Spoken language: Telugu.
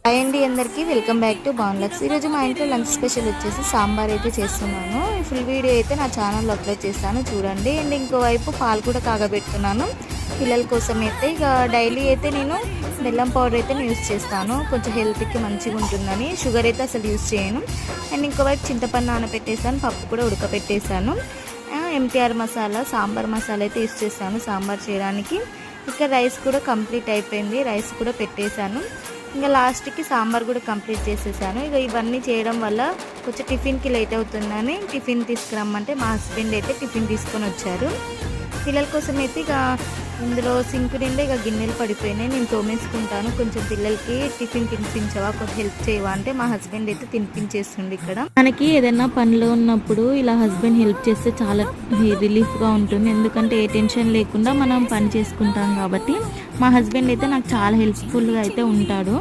హాయ్ అండి అందరికీ వెల్కమ్ బ్యాక్ టు బాన్లక్స్. ఈరోజు మా ఇంట్లో లంచ్ స్పెషల్ వచ్చేసి సాంబార్ అయితే చేస్తున్నాను. ఫుల్ వీడియో అయితే నా ఛానల్లో అప్లోడ్ చేస్తాను చూడండి. అండ్ ఇంకోవైపు పాలు కూడా కాగబెడుతున్నాను పిల్లల కోసం. అయితే ఇక డైలీ అయితే నేను బెల్లం పౌడర్ అయితే యూస్ చేస్తాను, కొంచెం హెల్త్కి మంచిగా ఉంటుందని. షుగర్ అయితే అసలు యూస్ చేయను. అండ్ ఇంకోవైపు చింతపండు నానబెట్టేసాను, పప్పు కూడా ఉడకబెట్టేసాను. ఎంటీఆర్ మసాలా, సాంబార్ మసాలా అయితే యూస్ చేస్తాను సాంబార్ చేయడానికి. ఇక రైస్ కూడా కంప్లీట్ అయిపోయింది, రైస్ కూడా పెట్టేశాను. ఇంకా లాస్ట్కి సాంబార్ కూడా కంప్లీట్ చేసేసాను. ఇక ఇవన్నీ చేయడం వల్ల కొంచెం టిఫిన్కి లేట్ అవుతుందని టిఫిన్ తీసుకురమ్మంటే మా హస్బెండ్ అయితే టిఫిన్ తీసుకొని వచ్చారు. పిల్లల కోసం అయితే ఇక ఇందులో సింక్ నిండా ఇక గిన్నెలు పడిపోయినాయి, నేను తోమేసుకుంటాను. కొంచెం పిల్లలకి టిఫిన్ తినిపించవా, కొంచెం హెల్ప్ చేయవా అంటే మా హస్బెండ్ అయితే తినిపించేస్తుంది. ఇక్కడ మనకి ఏదైనా పనిలో ఉన్నప్పుడు ఇలా హస్బెండ్ హెల్ప్ చేస్తే చాలా రిలీఫ్గా ఉంటుంది, ఎందుకంటే ఏ టెన్షన్ లేకుండా మనం పని చేసుకుంటాం కాబట్టి. మా హస్బెండ్ అయితే నాకు చాలా హెల్ప్ఫుల్గా అయితే ఉంటాడు.